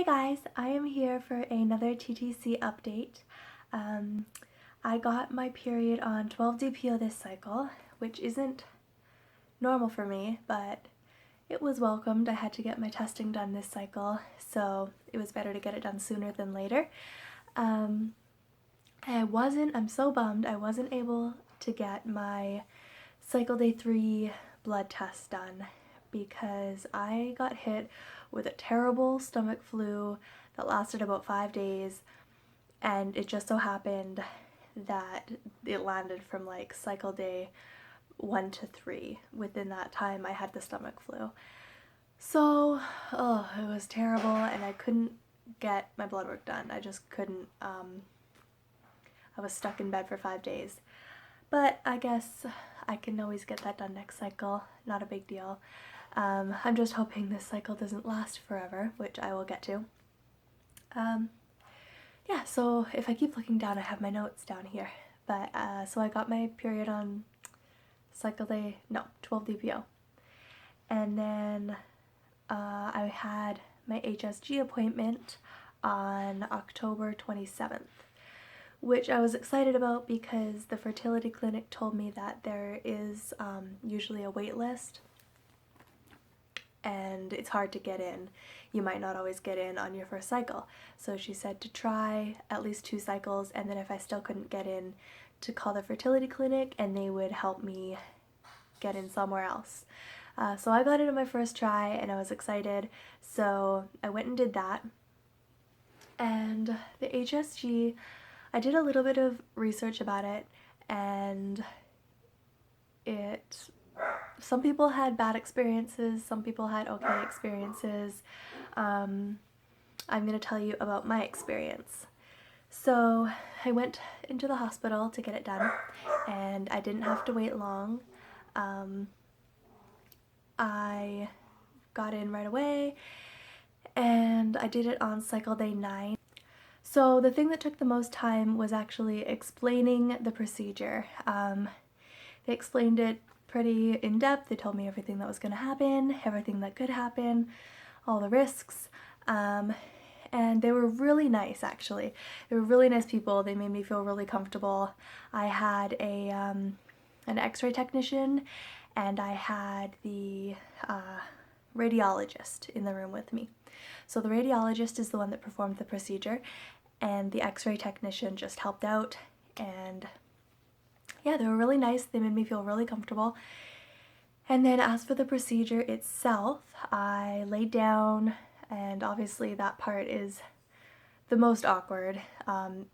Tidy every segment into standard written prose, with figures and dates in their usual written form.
Hey guys, I am here for another TTC update. I got my period on 12-DPO this cycle, which isn't normal for me, but it was welcomed. I had to get my testing done this cycle, so it was better to get it done sooner than later. I'm so bummed I wasn't able to get my cycle day 3 blood test done because I got hit with a terrible stomach flu that lasted about 5 days, and it just so happened that it landed from like cycle day 1 to 3. Within that time I had the stomach flu. So, it was terrible and I couldn't get my blood work done. I just couldn't. I was stuck in bed for 5 days. But I guess I can always get that done next cycle. Not a big deal. I'm just hoping this cycle doesn't last forever, which I will get to. Yeah, so if I keep looking down, I have my notes down here. But, so I got my period on 12-DPO. And then I had my HSG appointment on October 27th. Which I was excited about because the fertility clinic told me that there is usually a wait list and it's hard to get in. You might not always get in on your first cycle. So she said to try at least 2 cycles, and then if I still couldn't get in, to call the fertility clinic and they would help me get in somewhere else. So I got it on my first try and I was excited, so I went and did that. And the HSG, I did a little bit of research about it, and some people had bad experiences, some people had okay experiences. I'm going to tell you about my experience. So I went into the hospital to get it done, and I didn't have to wait long. I got in right away, and I did it on cycle day 9. So the thing that took the most time was actually explaining the procedure. They explained it pretty in depth. They told me everything that was going to happen, everything that could happen, all the risks, and they were really nice actually. They were really nice people. They made me feel really comfortable. I had an x-ray technician and I had the radiologist in the room with me. So the radiologist is the one that performed the procedure, and the x-ray technician just helped out, and yeah, they were really nice. They made me feel really comfortable. And then as for the procedure itself, I laid down, and obviously that part is the most awkward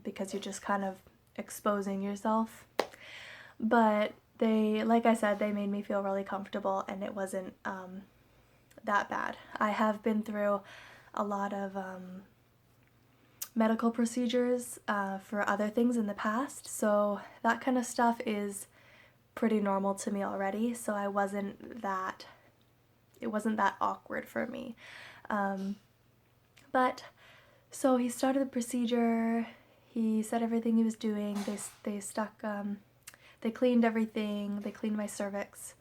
because you're just kind of exposing yourself. But they, like I said, they made me feel really comfortable, and it wasn't that bad. I have been through a lot of medical procedures for other things in the past, so that kind of stuff is pretty normal to me already, so it wasn't that awkward for me. But so he started the procedure, he said everything he was doing, they cleaned everything, they cleaned my cervix,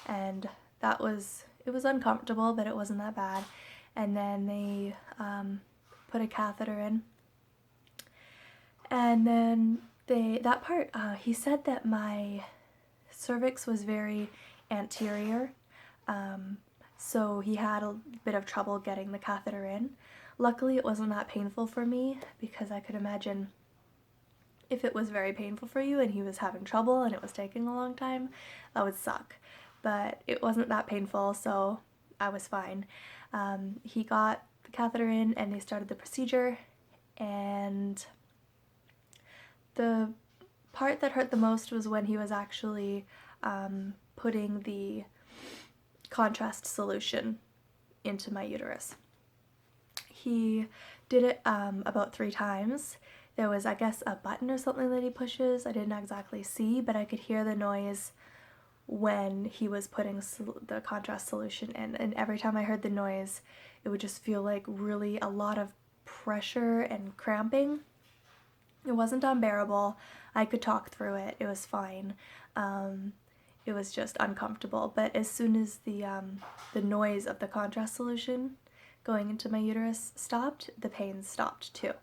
and it was uncomfortable, but it wasn't that bad. And then they put a catheter in. And then he said that my cervix was very anterior, so he had a bit of trouble getting the catheter in. Luckily it wasn't that painful for me, because I could imagine if it was very painful for you and he was having trouble and it was taking a long time, that would suck. But it wasn't that painful, so I was fine. He got the catheter in and they started the procedure, and the part that hurt the most was when he was actually putting the contrast solution into my uterus. He did it about 3 times. There was, I guess, a button or something that he pushes. I didn't exactly see, but I could hear the noise when he was putting the contrast solution in, and every time I heard the noise it would just feel like really a lot of pressure and cramping. It wasn't unbearable. I could talk through it. It was fine. It was just uncomfortable, but as soon as the noise of the contrast solution going into my uterus stopped, the pain stopped too.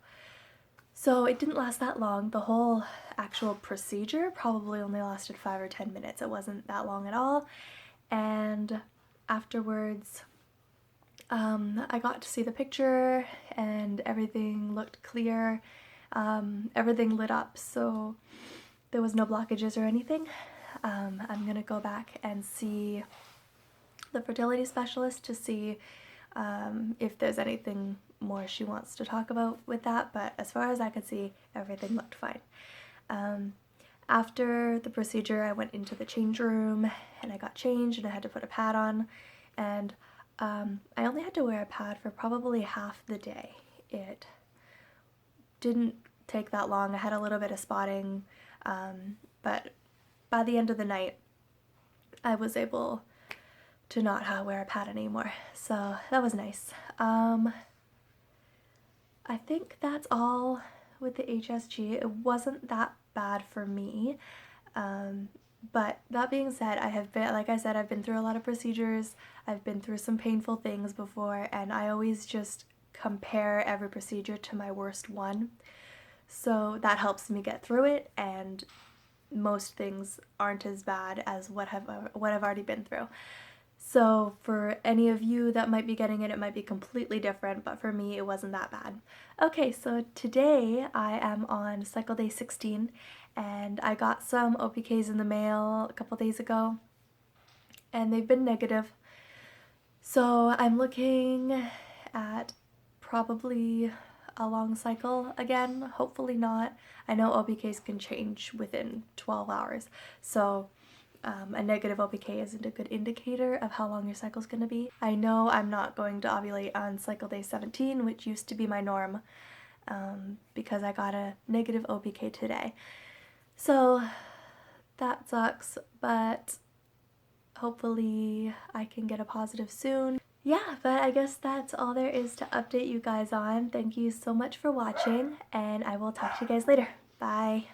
So it didn't last that long. The whole actual procedure probably only lasted 5 or 10 minutes. It wasn't that long at all. And afterwards, I got to see the picture and everything looked clear. Everything lit up, so there was no blockages or anything. I'm gonna go back and see the fertility specialist to see if there's anything more she wants to talk about with that, but as far as I could see, everything looked fine. After the procedure, I went into the change room and I got changed and I had to put a pad on, and I only had to wear a pad for probably half the day. It didn't take that long. I had a little bit of spotting, but by the end of the night, I was able to not wear a pad anymore, so that was nice. I think that's all with the HSG. It wasn't that bad for me, but that being said, like I said, I've been through a lot of procedures, I've been through some painful things before, and I always just compare every procedure to my worst one. So that helps me get through it, and most things aren't as bad as what I've already been through. So for any of you that might be getting it, it might be completely different, but for me, it wasn't that bad. Okay, so today I am on cycle day 16, and I got some OPKs in the mail a couple days ago, and they've been negative. So I'm looking at probably a long cycle again, hopefully not. I know OPKs can change within 12 hours, so a negative OPK isn't a good indicator of how long your cycle is going to be. I know I'm not going to ovulate on cycle day 17, which used to be my norm, because I got a negative OPK today. So that sucks, but hopefully I can get a positive soon. Yeah, but I guess that's all there is to update you guys on. Thank you so much for watching, and I will talk to you guys later. Bye!